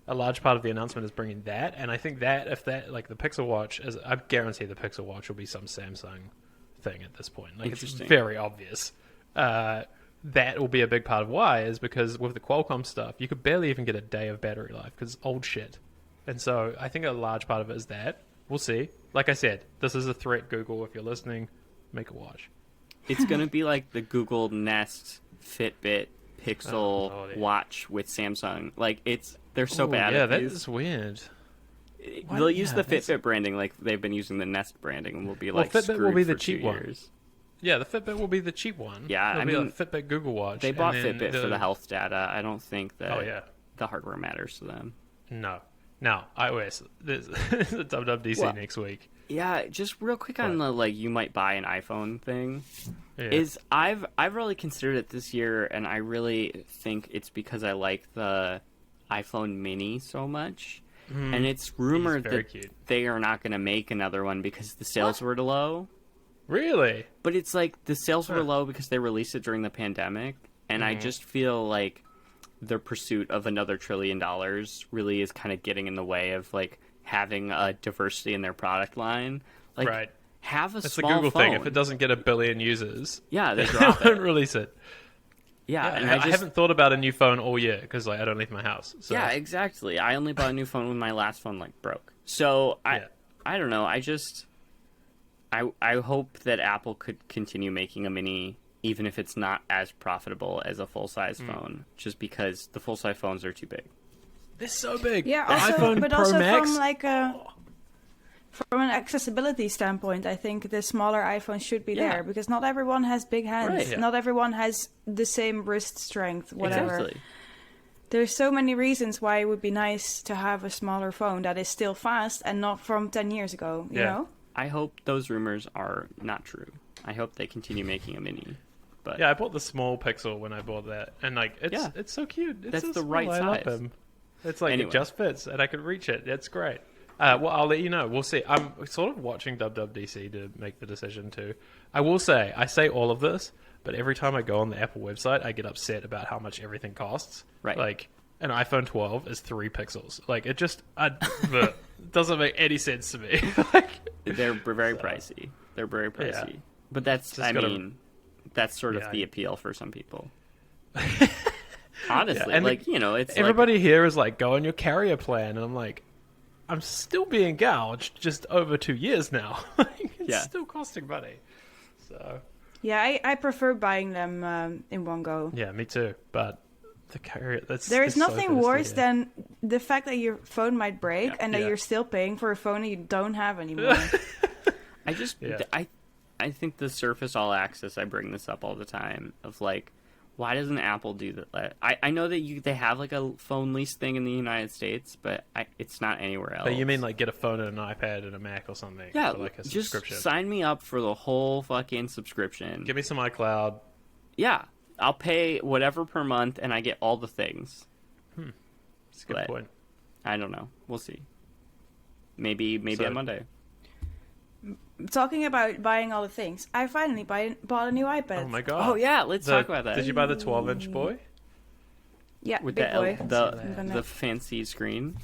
a large part of the announcement is bringing that, and I think that if that, like the Pixel Watch, I guarantee the Pixel Watch will be some Samsung thing at this point. Like, it's Interesting. very obvious. That will be a big part of why, is because with the Qualcomm stuff, you could barely even get a day of battery life because it's old shit. And so I think a large part of it is that. We'll see. Like I said, this is a threat, Google. If you're listening, make a watch. It's gonna be like the Google Nest Fitbit Pixel yeah. watch with Samsung. Like, they're so Ooh, bad yeah, at that these. is weird. They'll use Yeah, the that's- Fitbit branding like they've been using the Nest branding, and we'll be Well, like Fitbit will screwed be the for cheap 2 one. years. Yeah, the Fitbit will be the cheap one. Yeah, It'll I be mean, like Fitbit Google Watch. They bought and then Fitbit for the health data. I don't think that Oh, yeah. the hardware matters to them. No. Now, iOS. There's a WWDC Well, next week. Yeah, just real quick on the like you might buy an iPhone thing. Yeah. Is I've really considered it this year, and I really think it's because I like the iPhone Mini so much. And it's rumored very that cute. they are not going to make another one because the sales were low. Really? But it's like the sales were low because they released it during the pandemic, and I just feel like the pursuit of another $1 trillion really is kind of getting in the way of like having a diversity in their product line. Like, Right. have a That's the small Google phone. thing. If it doesn't get 1 billion users, Yeah, they they drop won't it. release it. Yeah, Yeah, and I haven't thought about a new phone all year because like I don't leave my house. So. Yeah, exactly. I only bought a new phone when my last phone like broke. So Yeah. I don't know. I hope that Apple could continue making a mini, even if it's not as profitable as a full size phone, just because the full size phones are too big. They're so big. yeah. The Also, iPhone but Pro also Max. from like from an accessibility standpoint, I think the smaller iPhone should be Yeah. there because not everyone has big hands. Right. Yeah. Not everyone has the same wrist strength. Whatever. Exactly. There's so many reasons why it would be nice to have a smaller phone that is still fast and not from 10 years ago, you Yeah. know? I hope those rumors are not true. I hope they continue making a mini. But Yeah, I bought the small Pixel when I bought that, and like it's so cute. It's That's so the small. right I love size. him. It's like Anyway. it just fits, and I could reach it. It's great. Well, I'll let you know. We'll see. I'm sort of watching WWDC to make the decision too. I will say, I say all of this, but every time I go on the Apple website, I get upset about how much everything costs. Right. Like an iPhone 12 is 3 pixels. Like it just it doesn't make any sense to me. Like, they're very pricey. They're very pricey. But that's, Just I gotta- mean, that's sort of Yeah, the I- appeal for some people. Honestly, and like, you know, it's everybody here is like, go on your carrier plan, and I'm like, I'm still being gouged just over 2 years now. Like, it's Yeah. still costing money. So Yeah, I prefer buying them in one go. yeah, me too. But the carrier, There is it's so nothing thirsty worse here. than the fact that your phone might break and that Yeah. you're still paying for a phone that you don't have anymore. I just Yeah. I think the Surface All Access, I bring this up all the time, of like, why doesn't Apple do that? I know that they have like a phone lease thing in the United States, but it's not anywhere else. But you mean like get a phone and an iPad and a Mac or something? yeah, for like a just subscription. sign me up for the whole fucking subscription. Give me some iCloud. Yeah, I'll pay whatever per month, and I get all the things. It's a good But- point. I don't know. We'll see. Maybe So- on Monday. Talking about buying all the things, I finally bought a new iPad. Oh my god. Oh yeah, let's talk about that. Did you buy the 12-inch boy? Yeah, With big boy. I'm the gonna- the fancy screen?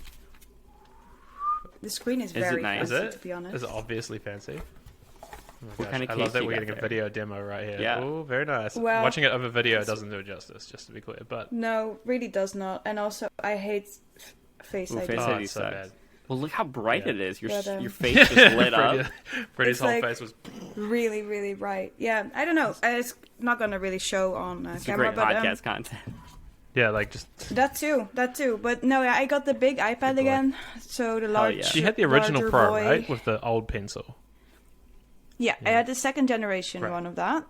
The screen is Is it very nice? fancy, Is to it? be honest. Is it obviously fancy? Oh my What gosh, kind of I case love that you we're got getting a there? video demo right here. Yeah. Oh, very nice. Well, Watching it over video doesn't do it justice, just to be clear. But No, really does not. And also, I hate Face Ooh, ID. Face oh, ID it's so sucks. bad. Well, look how bright Yeah. it is. Your But, your face just lit up. Freddie's It's whole like- face was. Really, really bright. Yeah, I don't know. It's not gonna really show on It's a camera, great but podcast content. Yeah, like just. that too. But no, I got the big iPad boy. again. So the large. yeah. She had the original larger Pro, boy. right, with the old pencil. Yeah, I Yeah. had the second generation Right. one of that.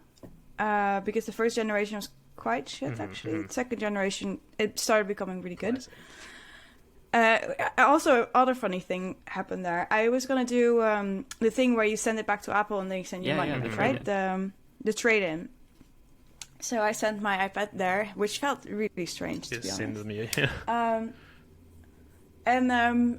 Because the first generation was quite shit, actually. The second generation, it started becoming really good. Also, other funny thing happened there. I was gonna do the thing where you send it back to Apple and they send you Yeah, money, yeah, the right? trade-in. The trade-in. So I sent my iPad there, which felt really strange, to Just be send honest. them you. And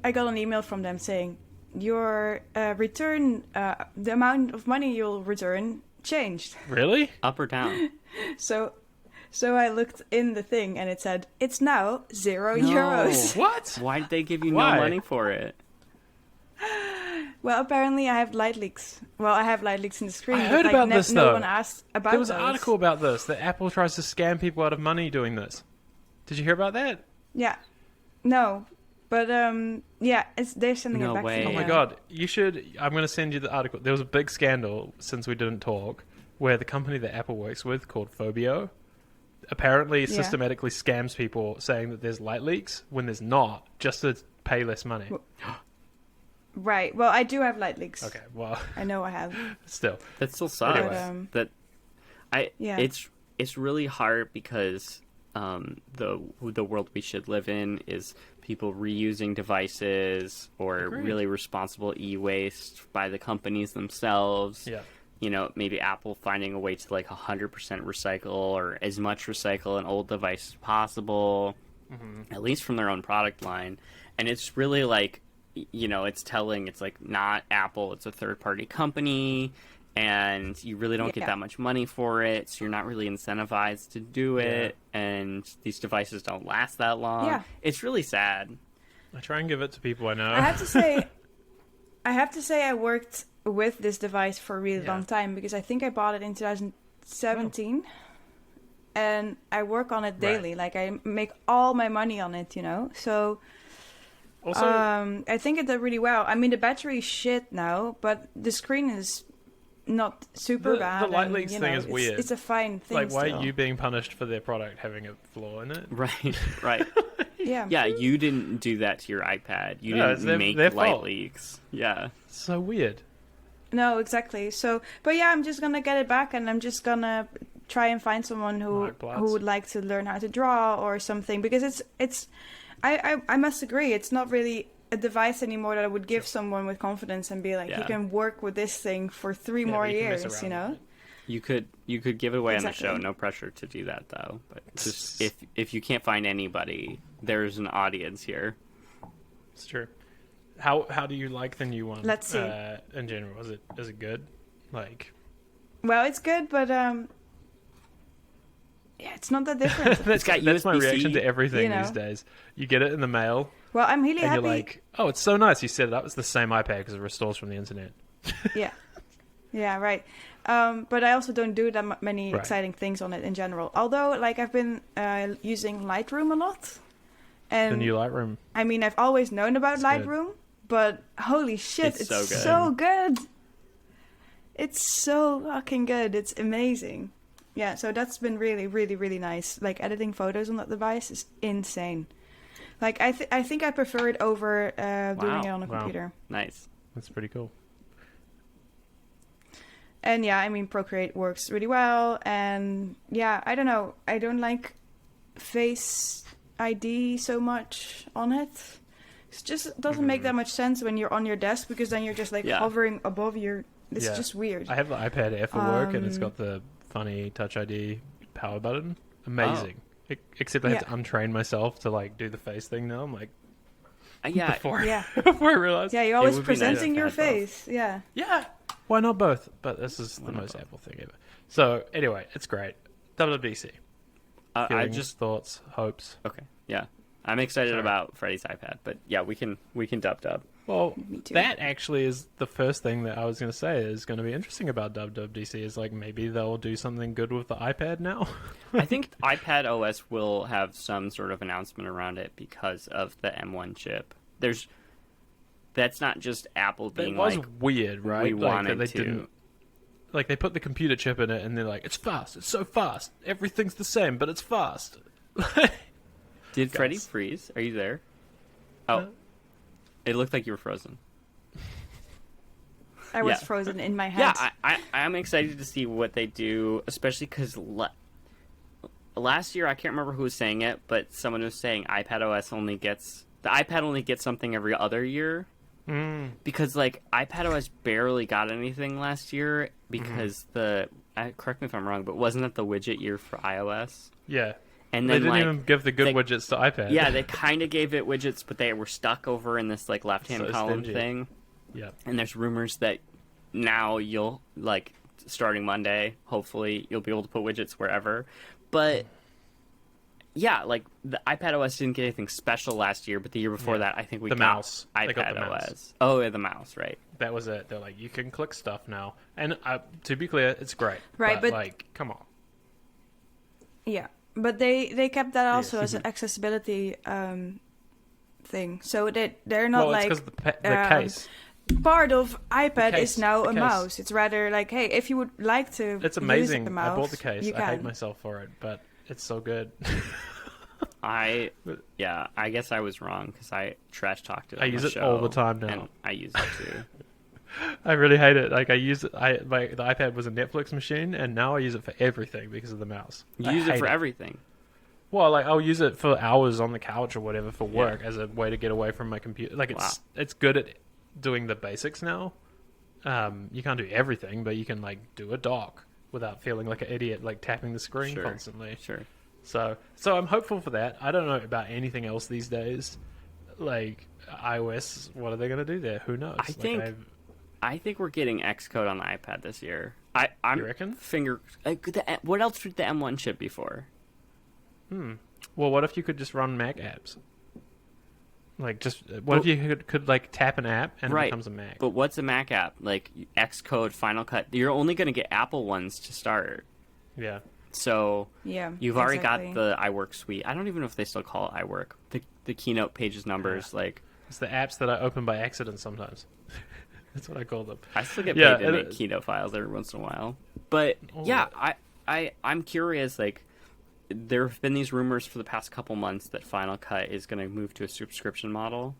I got an email from them saying, your return, the amount of money you'll return changed. Really? Up or down? So I looked in the thing and it said, it's now €0. No. What? Why did they give you Why? no money for it? Well, apparently I have light leaks. Well, I have light leaks in the screen. I but, heard like, about this, no though. one asked about There was an those. article about this, that Apple tries to scam people out of money doing this. Did you hear about that? Yeah. No. But, yeah, they're sending No it back way. to Oh me. my yeah. god, you should. I'm going to send you the article. There was a big scandal since we didn't talk, where the company that Apple works with, called Phobio, apparently systematically scams people saying that there's light leaks when there's not, just to pay less money. Right. Well, I do have light leaks. Okay, well, I know I have. still. That still sucks. Anyway. Yeah. It's really hard because the world we should live in is people reusing devices or Agreed. really responsible e-waste by the companies themselves. Yeah. You know, maybe Apple finding a way to like 100% recycle or as much recycle an old device as possible, at least from their own product line. And it's really like, you know, it's telling, it's like not Apple, it's a third party company, and you really don't get Yeah. that much money for it, so you're not really incentivized to do it, and these devices don't last that long. Yeah. It's really sad. I try and give it to people I know. I have to say I worked with this device for a really long time because I think I bought it in 2017 and I work on it daily. Like I make all my money on it, you know? So Also, I think it did really well. I mean, the battery is shit now, but the screen is not super The bad. light and, leaks you thing know, is weird. It's a fine thing. like, why still. are you being punished for their product having a flaw in it? Right, right. Yeah. Yeah, you didn't do that to your iPad. You No, it's didn't make their light fault. leaks. Yeah. So weird. No, exactly. So, but yeah, I'm just gonna get it back, and I'm just gonna try and find someone who Markiplier's. would like to learn how to draw or something, because I must agree, it's not really a device anymore that I would give someone with confidence and be like, you Yeah. can work with this thing for 3 Yeah, more but you can mess years, you around know? with it. You could give it away on the Exactly. show. No pressure to do that though. But just if you can't find anybody, there's an audience here. It's true. How do you like the new one? Let's see. In general, is it good? Like, Well, it's good, but yeah, it's not that different. that's got my USB-C, reaction to everything you know. these days. You get it in the mail, Well, I'm really and happy. you're like, oh, it's so nice. You set it up. It's the same iPad because it restores from the internet. Yeah. Yeah, right. But I also don't do that many Right. exciting things on it in general. Although, like, I've been using Lightroom a lot. And The new Lightroom. I mean, I've always known about It's good. Lightroom, but holy shit, It's it's so good. so good. It's so fucking good. It's amazing. Yeah, so that's been really, really, really nice. Like, editing photos on that device is insane. Like, I think I prefer it over doing it on a Wow. computer. Nice. That's pretty cool. And yeah, I mean, Procreate works really well. And yeah, I don't know. I don't like Face ID so much on it. It just doesn't make that much sense when you're on your desk, because then you're just like Yeah. hovering above your... It's Yeah. just weird. I have the iPad Air for work, and it's got the funny Touch ID power button. Amazing. Except I have to untrain myself to like do the face thing now. I'm like, Yeah. before Yeah. before I realized. Yeah, you're always would be nice presenting to your have both. face. Yeah. Yeah. Why not both? But this is the Why not most both? Apple thing ever. So anyway, it's great. WWDC. I Feelings, just thoughts, hopes. okay. Yeah, I'm excited Sorry. about Freddy's iPad, but yeah, we can dub. Well, Me too. that actually is the first thing that I was going to say is going to be interesting about WWDC is like maybe they'll do something good with the iPad now. I think iPad OS will have some sort of announcement around it because of the M1 chip. That's not just Apple That being was like, weird, right? we Like, wanted that to. they didn't. Like they put the computer chip in it, and they're like, "It's fast. It's so fast. Everything's the same, but it's fast." Did Guys. Freddy freeze? Are you there? Oh, it looked like you were frozen. I was Yeah. frozen in my head. Yeah, I'm excited to see what they do, especially because last year I can't remember who was saying it, but someone was saying the iPad only gets something every other year. Because like iPad OS barely got anything last year because correct me if I'm wrong, but wasn't that the widget year for iOS? Yeah. And They then didn't like even give the good widgets to iPad. yeah, they kind of gave it widgets, but they were stuck over in this like left-hand So column stingy. thing. Yeah. And there's rumors that now you'll like starting Monday, hopefully you'll be able to put widgets wherever. But yeah, like the iPad OS didn't get anything special last year, but the year before that, I think we The got mouse. They iPad got the OS. mouse. Oh, yeah, the mouse, right? That was it. They're like, you can click stuff now, and to be clear, it's great. Right, but- like, come on. Yeah, but they kept that also Yes. as an accessibility thing. So they're not Well, like it's because the um, case. part of iPad case- is now the a case. mouse. It's rather like, hey, if you would like to It's use amazing. the mouse, I bought the case. you I hate can. myself for it, but it's so good. I guess I was wrong because I trash talked it. I on use the it show, all the time now. and I use it too. I really hate it. Like I use it. The iPad was a Netflix machine, and now I use it for everything because of the mouse. You I use it hate for everything. Well, like I'll use it for hours on the couch or whatever for work as a way to get away from my computer. Like it's good at doing the basics now. You can't do everything, but you can like do a dock without feeling like an idiot, like tapping the screen Sure. constantly. Sure. So I'm hopeful for that. I don't know about anything else these days. Like iOS, what are they going to do there? Who knows? I think we're getting Xcode on the iPad this year. I'm You reckon? What else would the M1 chip be for? Well, what if you could just run Mac apps? Like, what if you could like tap an app and it Right. becomes a Mac? But what's a Mac app? Like Xcode, Final Cut. You're only going to get Apple ones to start. Yeah. So Yeah, you've already exactly. got the iWork suite. I don't even know if they still call it iWork. The Keynote pages numbers, like It's the apps that I open by accident sometimes. That's what I call them. I still get paid Yeah, to make Keynote files every once in a while. But yeah, I'm curious. Like there have been these rumors for the past couple months that Final Cut is going to move to a subscription model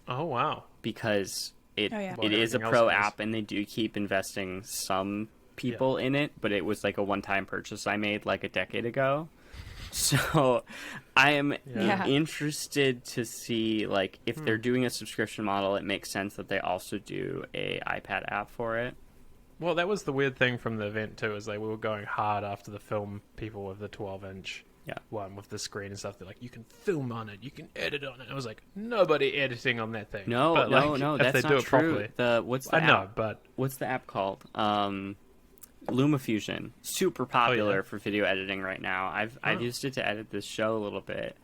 Oh, wow. because it Oh, yeah. it is a Everything pro else is. app and they do keep investing some people in it, but it was like a one-time purchase I made like a decade ago. So I am Yeah. interested to see like if they're doing a subscription model, it makes sense that they also do a iPad app for it. Well, that was the weird thing from the event too, is like we were going hard after the film people with the 12-inch one with the screen and stuff. They're like, you can film on it, you can edit on it. I was like, nobody editing on that thing. No, but, no, like, no, if that's they not do it true. properly. I know, but what's the app called? LumaFusion, super popular for video editing right now. I've used it to edit this show a little bit,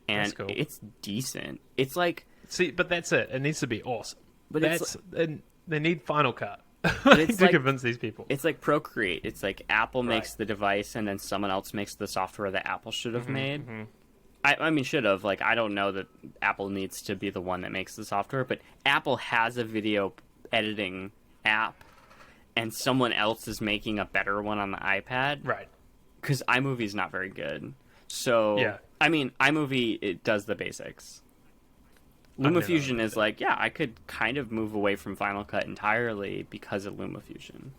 and That's cool. it's decent. It's like, see, but that's it. It needs to be awesome. But it's and they need Final Cut it's to like- convince these people. it's like Procreate. It's like Apple makes Right. the device, and then someone else makes the software that Apple should have made. mhm. I mean, should have. Like, I don't know that Apple needs to be the one that makes the software, but Apple has a video editing app, and someone else is making a better one on the iPad. Right. Because iMovie is not very good. So, Yeah. I mean, iMovie, it does the basics. never LumaFusion looked is at like, yeah, I could kind of move away from Final Cut entirely because of LumaFusion.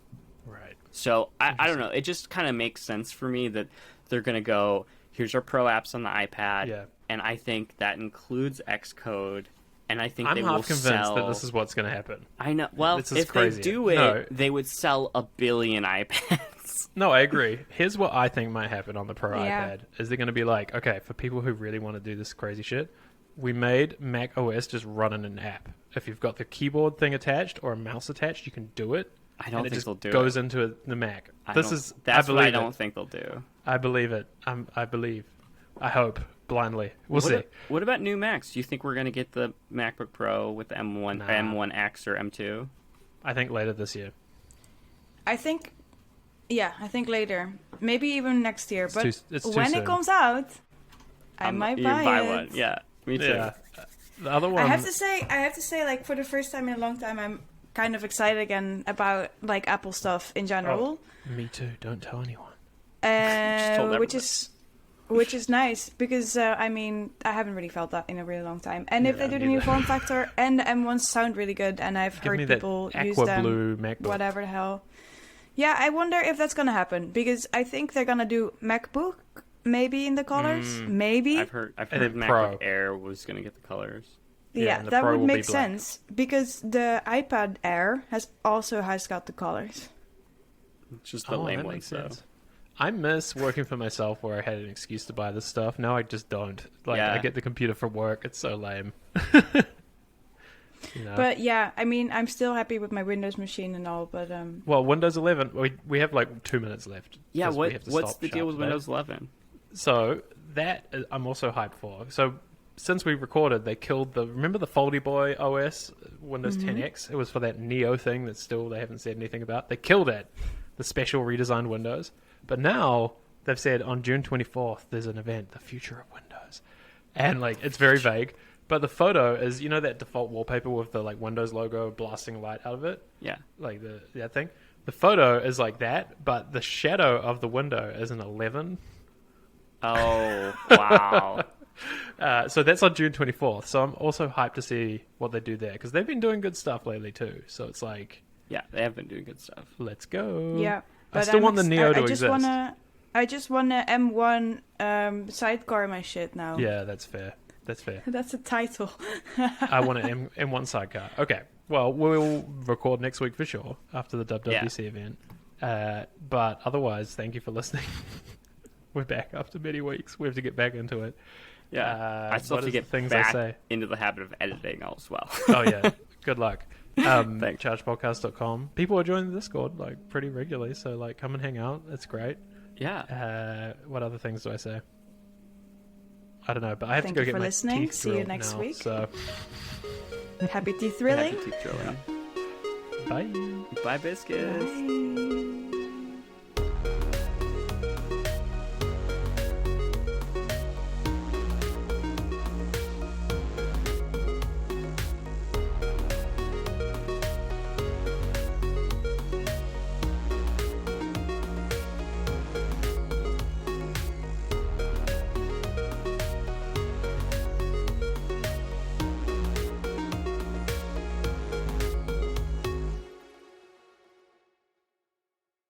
Right. So, I don't know. It just kind of makes sense for me that they're going to go, here's our pro apps on the iPad. Yeah. And I think that includes Xcode. And I think I'm they will half convinced sell... that this is what's going to happen. I know. Well, This is if crazy. they do it, No. they would sell 1 billion iPads. No, I agree. Here's what I think might happen on the Pro Yeah. iPad. Is they're going to be like, okay, for people who really want to do this crazy shit, we made Mac OS just run in an app. If you've got the keyboard thing attached or a mouse attached, you can do it. I don't and it think just they'll do goes it. into the Mac. That's I what believe I don't it. think they'll do. I believe it. I believe. I hope. blindly. We'll see. What about new Macs? Do you think we're going to get the MacBook Pro with the M1, Nah. M1X or M2? I think later this year. I think later. Maybe even next year. But it's too when soon. it comes out, I might you buy it. one. Yeah, me too. Yeah. The other one... I have to say, like, for the first time in a long time, I'm kind of excited again about, like, Apple stuff in general. Me too. Don't tell anyone. Just told Which is nice because I mean I haven't really felt that in a really long time. And if Yeah, they do the neither. new form factor and the M1s sound really good, and I've Give me heard that people use aqua them, blue MacBook. whatever the hell. Yeah, I wonder if that's gonna happen because I think they're gonna do MacBook maybe in the colors, maybe. I've heard And then MacBook Pro. Air was going to get the colors. Yeah, and the that Pro would will be make black. sense because the iPad Air has got the colors. It's just the Oh, lame that ones, makes though. sense. I miss working for myself where I had an excuse to buy this stuff. Now I just don't. Like, Yeah. I get the computer for work. It's so lame. You know? But yeah, I mean I'm still happy with my Windows machine and all, but Well, Windows 11, we have like 2 minutes left. Yeah, 'cause we have to what's stop the deal sharp with today. Windows 11? So I'm also hyped for. So since we recorded, they killed remember the Foldy Boy OS, Windows 10X? It was for that Neo thing that still they haven't said anything about. They killed it, the special redesigned Windows. But now they've said on June 24th, there's an event, the future of Windows. And like, it's very vague. But the photo is, you know, that default wallpaper with the like Windows logo blasting light out of it? Yeah. Like that thing. The photo is like that, but the shadow of the window is an 11. Oh, wow. So that's on June 24th. So I'm also hyped to see what they do there because they've been doing good stuff lately too. So it's like, Yeah, they have been doing good stuff. let's go. yeah. I But still want the Neo to I just exist. I just want a M1 sidecar my shit now. Yeah, that's fair. That's fair. That's a title. I want an M1 sidecar. Okay. Well, we'll record next week for sure after the WWDC event. But otherwise, thank you for listening. We're back after many weeks. We have to get back into it. Yeah, I still what have to is the get things I back say? into the habit of editing as well. Oh, yeah. Good luck. Thanks. Chargepodcast.com. People are joining the Discord like pretty regularly, so like come and hang out. It's great. Yeah. What other things do I say? I don't know, but I have Thank to go you get for my listening. teeth See you drilled next now, week. So Happy teeth thrilling. Happy teeth drilling. bye. Bye, biscuits. Bye.